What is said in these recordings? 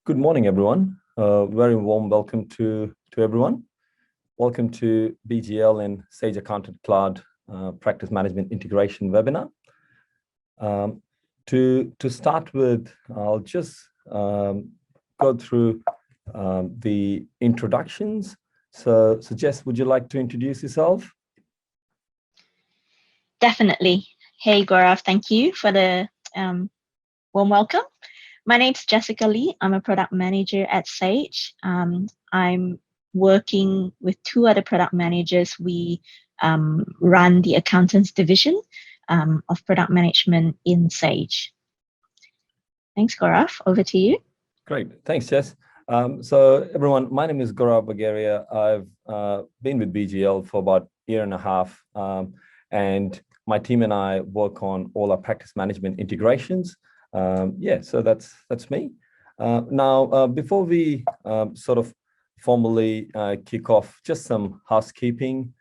Good morning, everyone. Very warm welcome to everyone. Welcome to BGL and Sage Accountant Cloud Practice Management Integration webinar. To start with, I'll just go through the introductions. So Jess, would you like to introduce yourself? Definitely. Hey, Gaurav, thank you for the warm welcome. My name's Jessica Lee. I'm a product manager at Sage. I'm working with two other product managers. We run the accountants division of product management in Sage. Thanks, Gaurav. Over to you. Great. Thanks, Jess. So everyone, my name is Gaurav Bagaria. I've been with BGL for about a year and a half, and my team and I work on all our practice management integrations. So that's me. Now, before we sort of formally kick off, just some housekeeping.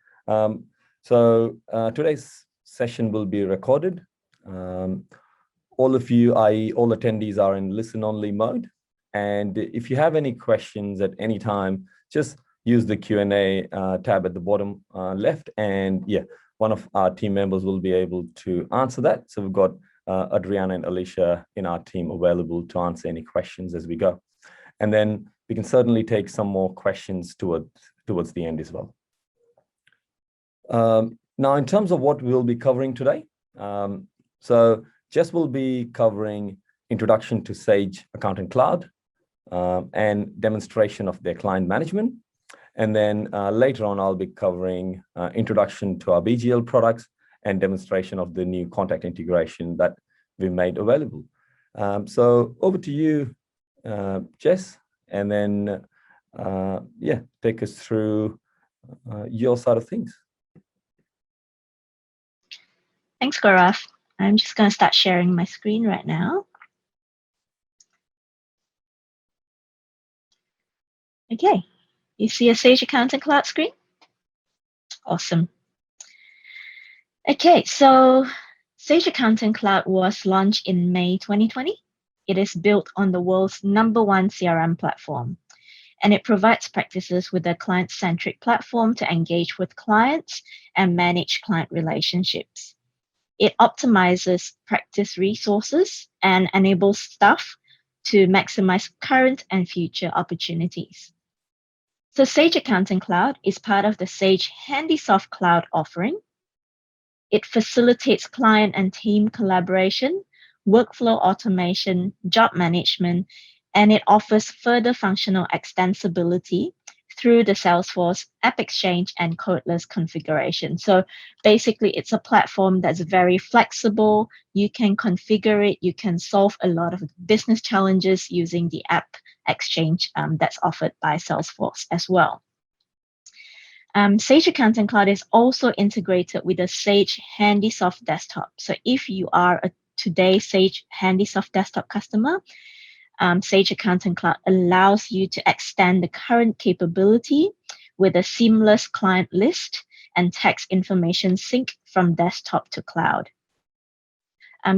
So today's session will be recorded. All of you, i.e. all attendees, are in listen-only mode. And if you have any questions at any time, just use the Q&A tab at the bottom left. And one of our team members will be able to answer that. So we've got Adriana and Alicia in our team available to answer any questions as we go. And then we can certainly take some more questions towards the end as well. Now, in terms of what we'll be covering today, so Jess will be covering introduction to Sage Accountant Cloud and demonstration of their client management. And then later on, I'll be covering introduction to our BGL products and demonstration of the new contact integration that we made available. So over to you, Jess, and then take us through your side of things. Thanks, Gaurav. I'm just going to start sharing my screen right now. Okay, you see a Sage Accountant Cloud screen? Awesome. Okay, so Sage Accountant Cloud was launched in May 2020. It is built on the world's #1 CRM platform, and it provides practices with a client-centric platform to engage with clients and manage client relationships. It optimizes practice resources and enables staff to maximize current and future opportunities. So Sage Accountant Cloud is part of the Sage Handysoft Cloud offering. It facilitates client and team collaboration, workflow automation, job management, and it offers further functional extensibility through the Salesforce App Exchange and codeless configuration. So basically, it's a platform that's very flexible. You can configure it. You can solve a lot of business challenges using the App Exchange that's offered by Salesforce as well. Sage Accountant Cloud is also integrated with the Sage Handysoft Desktop. So if you are a today Sage Handysoft Desktop customer, Sage Accountant Cloud allows you to extend the current capability with a seamless client list and text information sync from desktop to cloud.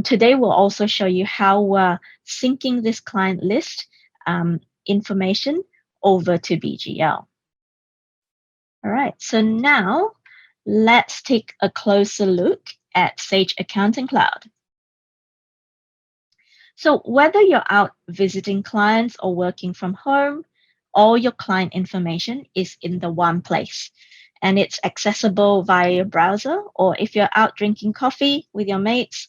Today, we'll also show you how we're syncing this client list information over to BGL. All right, so now let's take a closer look at Sage Accountant Cloud. So whether you're out visiting clients or working from home, all your client information is in the one place. And it's accessible via your browser, or if you're out drinking coffee with your mates,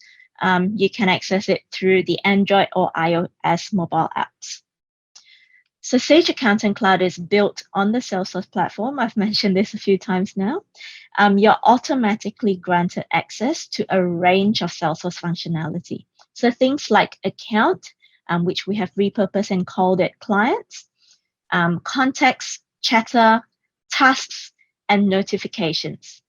you can access it through the Android or iOS mobile apps. So Sage Accountant Cloud is built on the Salesforce platform. I've mentioned this a few times now. You're automatically granted access to a range of Salesforce functionality. So things like account, which we have repurposed and called it clients, contacts, chatter, tasks, and notifications.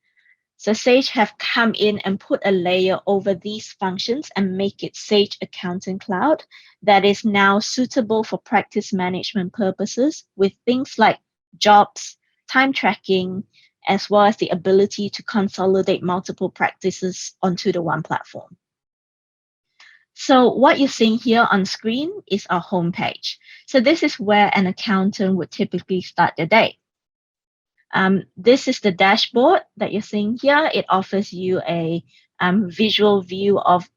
So Sage have come in and put a layer over these functions and make it Sage Accountant Cloud that is now suitable for practice management purposes with things like jobs, time tracking, as well as the ability to consolidate multiple practices onto the one platform. So what you're seeing here on screen is our homepage. So this is where an accountant would typically start their day. This is the dashboard that you're seeing here. It offers you a visual view of,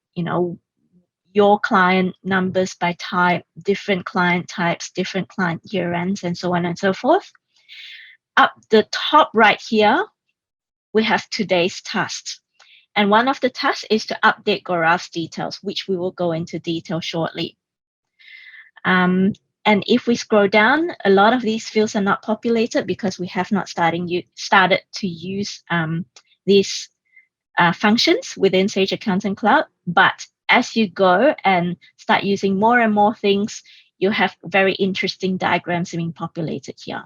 your client numbers by type, different client types, different client year ends, and so on and so forth. Up the top right here, we have today's tasks. And one of the tasks is to update Gaurav's details, which we will go into detail shortly. And if we scroll down, a lot of these fields are not populated because we have not started to use these functions within Sage Accounting Cloud. But as you go and start using more and more things, you have very interesting diagrams being populated here.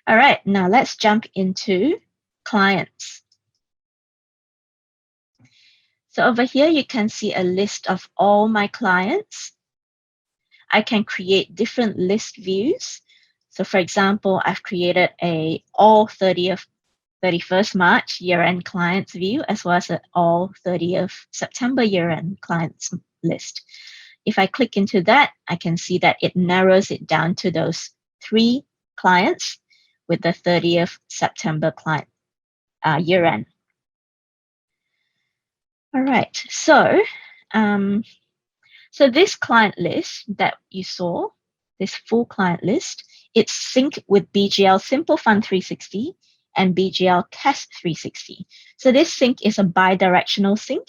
All right, now let's jump into clients. So over here, you can see a list of all my clients. I can create different list views. So for example, I've created a all 31st March year-end clients view, as well as an all 30th September year-end clients list. If I click into that, I can see that it narrows it down to those 3 clients with the 30th September client year-end. All right, so this client list that you saw, this full client list, it's synced with BGL Simple Fund 360 and BGL CAS 360. So this sync is a bi-directional sync,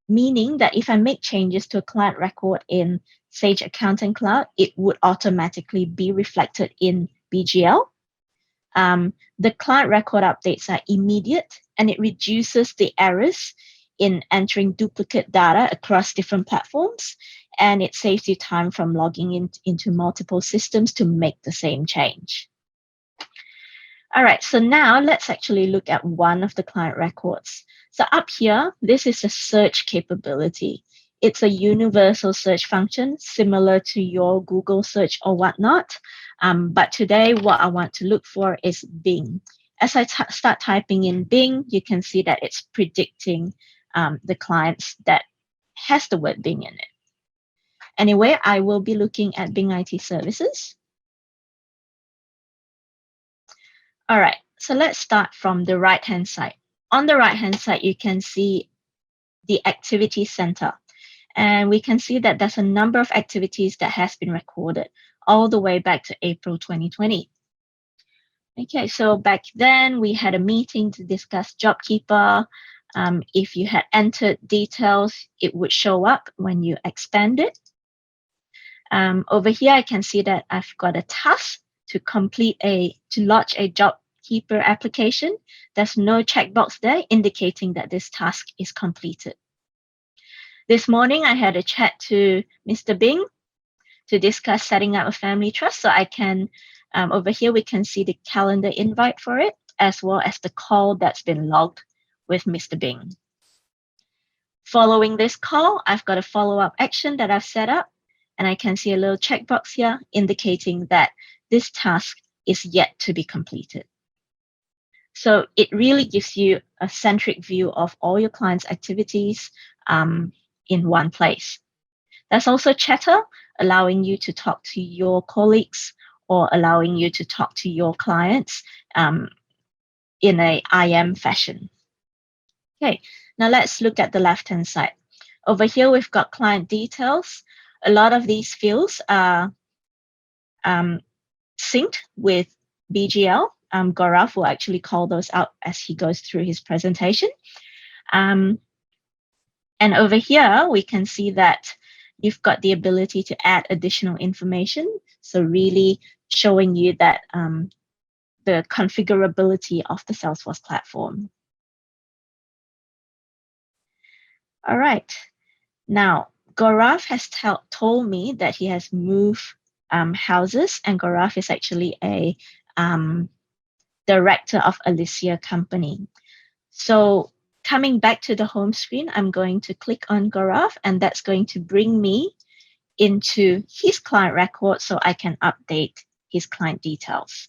meaning that if I make changes to a client record in Sage Accounting Cloud, it would automatically be reflected in BGL. The client record updates are immediate, and it reduces the errors in entering duplicate data across different platforms, and it saves you time from logging into multiple systems to make the same change. All right, so now let's actually look at one of the client records. So up here, this is a search capability. It's a universal search function similar to your Google search or whatnot. But today, what I want to look for is Bing. As I start typing in Bing, you can see that it's predicting the clients that has the word Bing in it. Anyway, I will be looking at Bing IT services. All right, so let's start from the right-hand side. On the right-hand side, you can see the activity center. And we can see that there's a number of activities that has been recorded all the way back to April 2020. Okay, so back then we had a meeting to discuss JobKeeper. If you had entered details, it would show up when you expand it. Over here, I can see that I've got a task to launch a JobKeeper application. There's no checkbox there indicating that this task is completed. This morning, I had a chat to Mr. Bing to discuss setting up a family trust. So I can, over here, we can see the calendar invite for it, as well as the call that's been logged with Mr. Bing. Following this call, I've got a follow-up action that I've set up, and I can see a little checkbox here indicating that this task is yet to be completed. So it really gives you a centric view of all your clients' activities in one place. There's also chatter, allowing you to talk to your colleagues or allowing you to talk to your clients in a IM fashion. Okay, now let's look at the left-hand side. Over here, we've got client details. A lot of these fields are synced with BGL. Gaurav will actually call those out as he goes through his presentation. And over here, we can see that you've got the ability to add additional information. So really showing you that the configurability of the Salesforce platform. All right. Now, Gaurav has told me that he has moved houses, and Gaurav is actually a director of Alicia company. So coming back to the home screen, I'm going to click on Gaurav, and that's going to bring me into his client record so I can update his client details.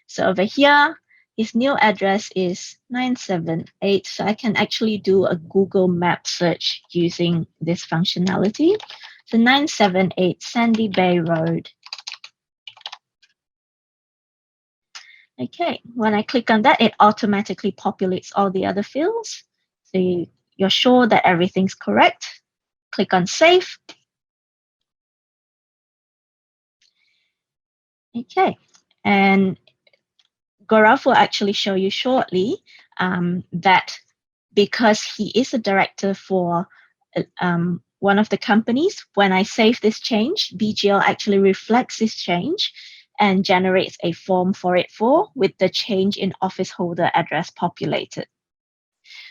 So over here, his new address is 978. So I can actually do a Google map search using this functionality. So 978 Sandy Bay Road. Okay, when I click on that, it automatically populates all the other fields. So you're sure that everything's correct. Click on Save. Okay, and Gaurav will actually show you shortly that because he is a director for one of the companies, when I save this change, BGL actually reflects this change and generates a form for it with the change in office holder address populated.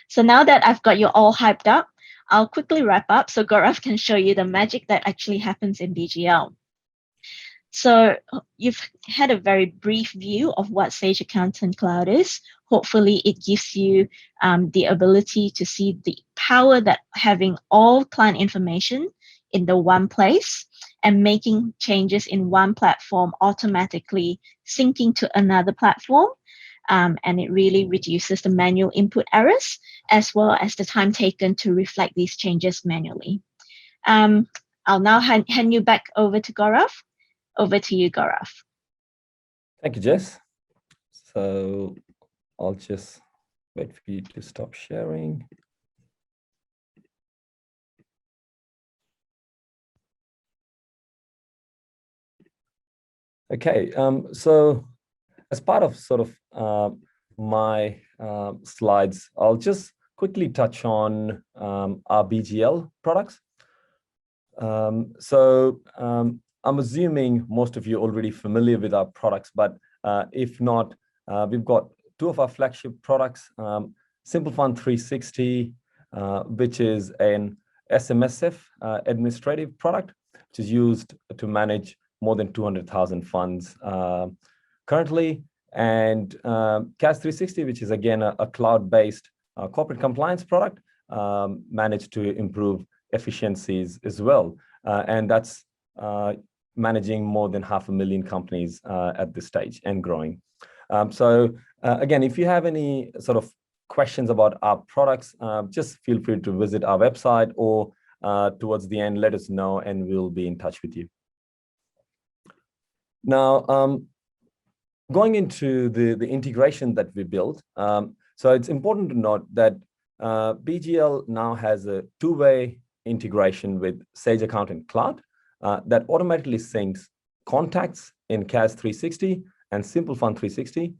So now that I've got you all hyped up, I'll quickly wrap up so Gaurav can show you the magic that actually happens in BGL. So you've had a very brief view of what Sage Accountant Cloud is. Hopefully it gives you the ability to see the power that having all client information in the one place and making changes in one platform automatically syncing to another platform. And it really reduces the manual input errors as well as the time taken to reflect these changes manually. I'll now hand you back over to Gaurav. Over to you, Gaurav. Thank you, Jess. So I'll just wait for you to stop sharing. Okay, so as part of sort of my slides, I'll just quickly touch on our BGL products. I'm assuming most of you are already familiar with our products, but if not, we've got two of our flagship products, Simple Fund 360, which is an SMSF administrative product, which is used to manage more than 200,000 funds currently, and CAS 360, which is again a cloud-based corporate compliance product, managed to improve efficiencies as well. And that's managing more than 500,000 companies at this stage and growing. Again, if you have any sort of questions about our products, just feel free to visit our website or towards the end, let us know and we'll be in touch with you. Now, going into the integration that we built, so it's important to note that BGL now has a two-way integration with Sage Accountant Cloud that automatically syncs contacts in CAS 360 and Simple Fund 360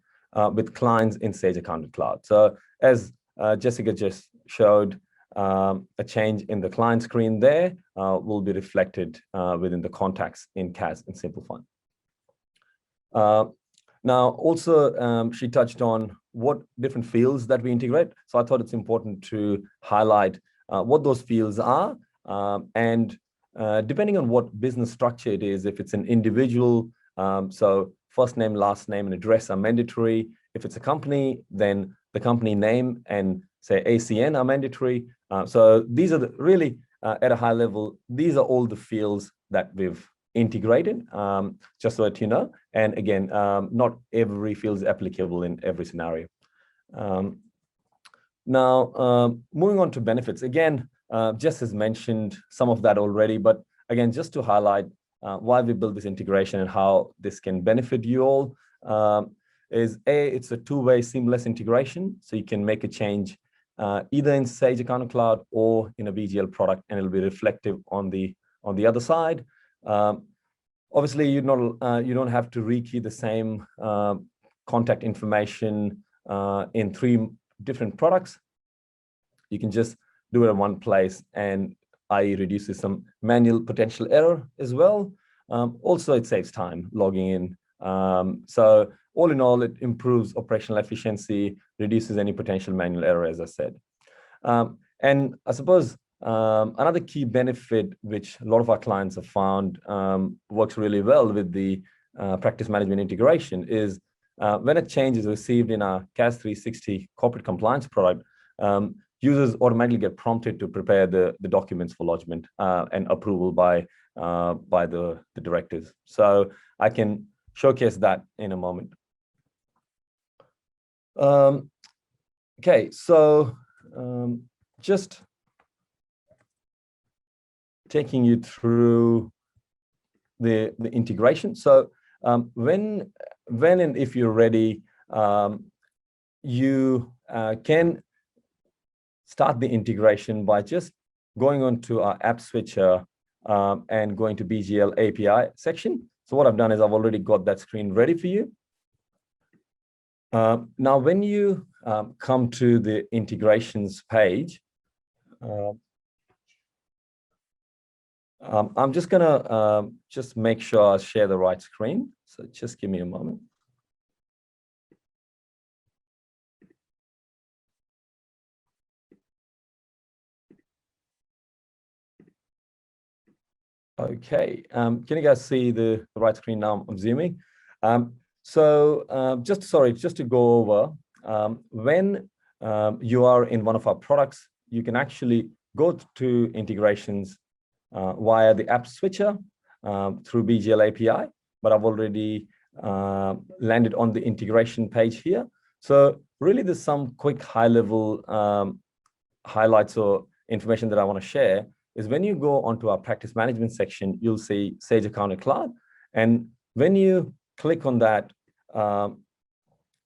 with clients in Sage Accountant Cloud. So as Jessica just showed, a change in the client screen there will be reflected within the contacts in CAS and Simple Fund. Now, also, she touched on what different fields that we integrate. So I thought it's important to highlight what those fields are. And depending on what business structure it is, if it's an individual, so first name, last name, and address are mandatory. If it's a company, then the company name and say ACN are mandatory. So these are really, at a high level, these are all the fields that we've integrated, just so that you know. And again, not every field is applicable in every scenario. Now, moving on to benefits. Again, Jess has mentioned some of that already, but again, just to highlight why we built this integration and how this can benefit you all, is it's a two-way seamless integration. So you can make a change either in Sage Accountant Cloud or in a BGL product, and it'll be reflective on the other side. Obviously, you don't have to rekey the same contact information in 3 different products. You can just do it in one place, and i.e. reduces some manual potential error as well. Also, it saves time logging in. So all in all, it improves operational efficiency, reduces any potential manual error, as I said. And I suppose another key benefit, which a lot of our clients have found works really well with the practice management integration, is when a change is received in our CAS 360 corporate compliance product, users automatically get prompted to prepare the documents for lodgement and approval by the directors. So I can showcase that in a moment. Okay, so just taking you through the integration. So when and if you're ready, you can start the integration by just going on to our app switcher and going to BGL API section. So what I've done is I've already got that screen ready for you. Now, when you come to the integrations page, I'm just gonna just make sure I share the right screen. So just give me a moment. Okay, can you guys see the right screen now? I'm zooming. Just to go over, when you are in one of our products, you can actually go to integrations via the app switcher through BGL API, but I've already landed on the integration page here. So really there's some quick high-level highlights or information that I want to share is when you go onto our practice management section, you'll see Sage Accounting Cloud. And when you click on that,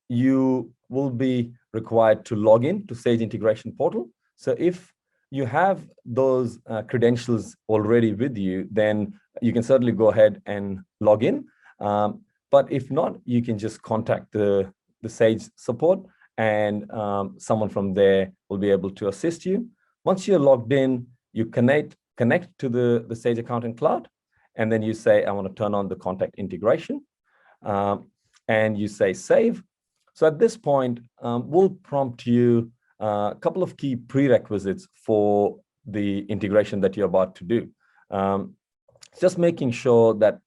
you will be required to log in to Sage Integration Portal. So if you have those credentials already with you, then you can certainly go ahead and log in. But if not, you can just contact the Sage support and someone from there will be able to assist you. Once you're logged in, you connect to the Sage Accounting Cloud, and then you say, I want to turn on the contact integration, and you say save. So at this point, we'll prompt you a couple of key prerequisites for the integration that you're about to do. Just making sure that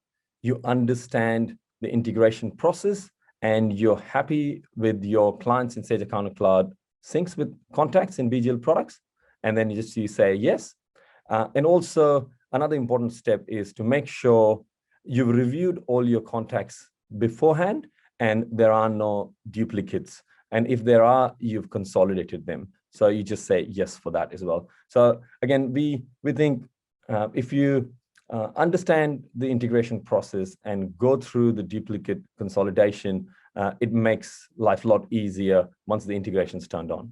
you understand the integration process and you're happy with your clients in Sage Accounting Cloud syncs with contacts in BGL products. And then you say yes. And also another important step is to make sure you've reviewed all your contacts beforehand and there are no duplicates. And if there are, you've consolidated them. So you just say yes for that as well. So again, we think if you understand the integration process and go through the duplicate consolidation, it makes life a lot easier once the integration is turned on.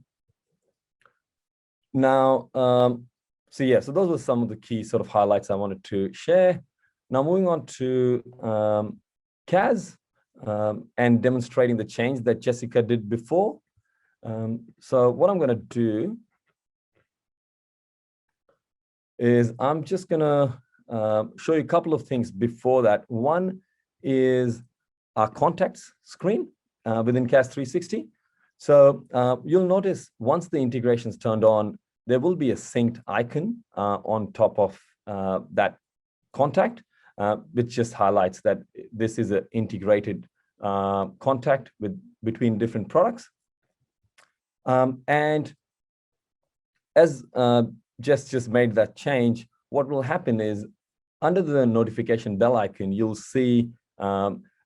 Now, so those were some of the key sort of highlights I wanted to share. Now moving on to CAS and demonstrating the change that Jessica did before. So what I'm going to do is I'm just going to show you a couple of things before that. One is our contacts screen within CAS 360. So you'll notice once the integration is turned on, there will be a synced icon on top of that contact, which just highlights that this is an integrated contact between different products. And as Jess just made that change, what will happen is under the notification bell icon, you'll see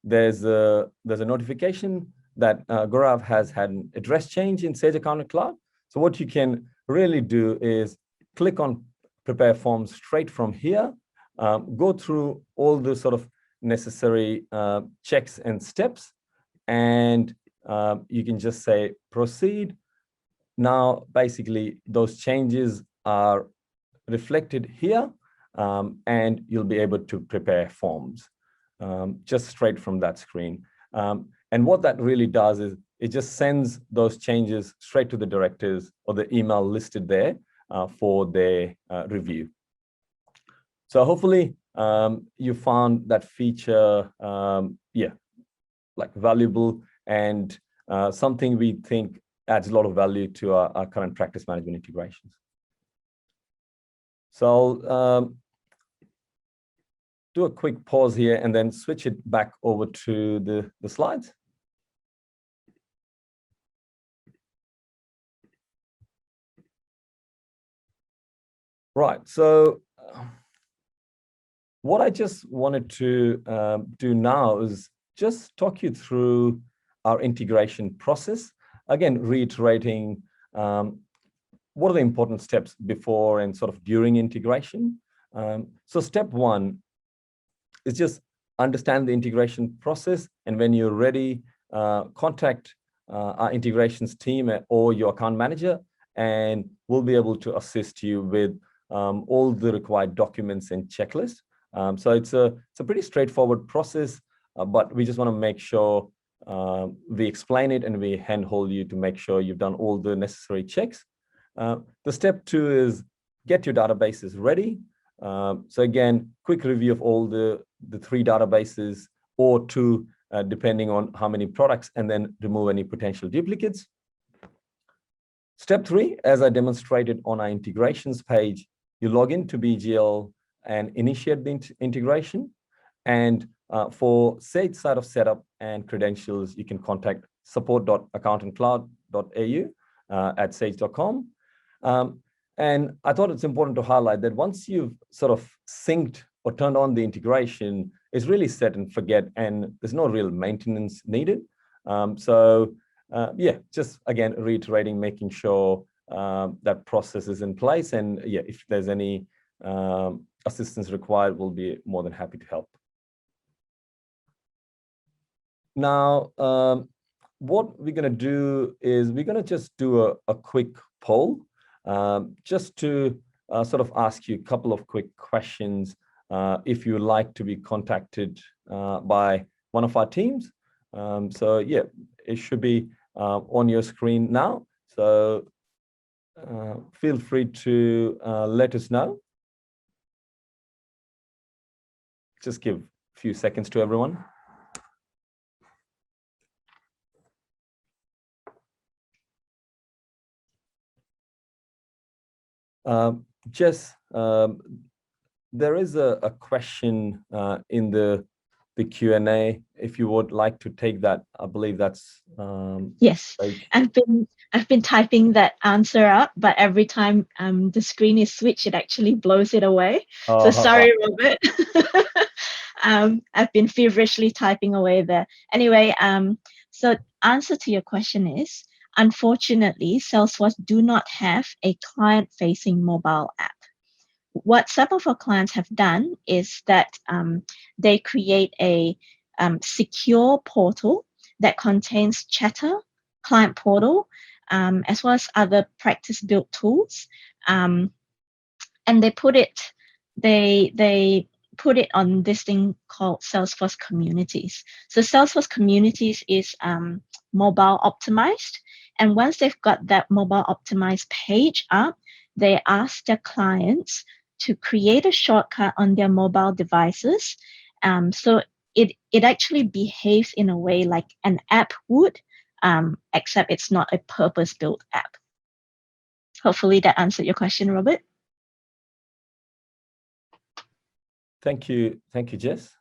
there's a notification that Gaurav has had an address change in Sage Accounting Cloud. So what you can really do is click on prepare forms straight from here, go through all the sort of necessary checks and steps, and you can just say proceed. Now, basically, those changes are reflected here, and you'll be able to prepare forms just straight from that screen. And what that really does is it just sends those changes straight to the directors or the email listed there for their review. So hopefully you found that feature, like valuable and something we think adds a lot of value to our current practice management integrations. So I'll do a quick pause here and then switch it back over to the slides. Right, so what I just wanted to do now is just talk you through our integration process. again, reiterating what are the important steps before and sort of during integration. So step one is just understand the integration process. And when you're ready, contact our integrations team or your account manager, and we'll be able to assist you with all the required documents and checklists. So it's a pretty straightforward process, but we just want to make sure we explain it and we handhold you to make sure you've done all the necessary checks. The step two is get your databases ready. So again, quick review of all the 3 databases or 2, depending on how many products, and then remove any potential duplicates. Step 3, as I demonstrated on our integrations page, you log into BGL and initiate the integration. And for Sage side of setup and credentials, you can contact support.accountantcloud.au at sage.com. And I thought it's important to highlight that once you've sort of synced or turned on the integration, it's really set and forget, and there's no real maintenance needed. Yeah, just again, reiterating, making sure that process is in place. And yeah, if there's any assistance required, we'll be more than happy to help. Now, what we're going to do is we're going to just do a quick poll, just to sort of ask you a couple of quick questions if you would like to be contacted by one of our teams. So yeah, it should be on your screen now. So feel free to let us know. Just give a few seconds to everyone. Jess, there is a question in the Q&A. If you would like to take that, I believe that's yes. I've been typing that answer up, but every time the screen is switched, it actually blows it away. So sorry, Robert. I've been feverishly typing away there. Anyway, so answer to your question is, unfortunately, Salesforce do not have a client-facing mobile app. What some of our clients have done is that they create a secure portal that contains Chatter, client portal, as well as other practice-built tools, and they put it on this thing called Salesforce Communities. So Salesforce Communities is mobile optimized, and once they've got that mobile optimized page up, they ask their clients to create a shortcut on their mobile devices. So it actually behaves in a way like an app would, except it's not a purpose-built app. Hopefully that answered your question, Robert. Thank you, Jess.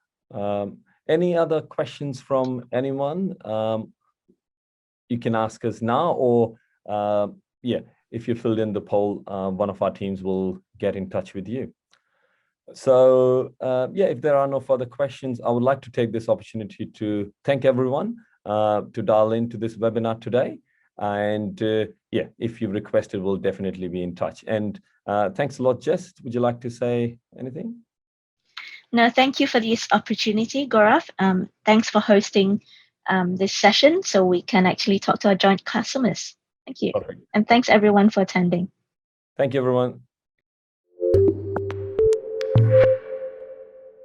Any other questions from anyone? You can ask us now, or yeah, if you filled in the poll, one of our teams will get in touch with you. So yeah, if there are no further questions, I would like to take this opportunity to thank everyone to dial into this webinar today. And yeah, if you've requested, we'll definitely be in touch. And thanks a lot, Jess. Would you like to say anything? No, thank you for this opportunity, Gaurav. Thanks for hosting this session so we can actually talk to our joint customers. Thank you. Perfect. And thanks everyone for attending. Thank you, everyone.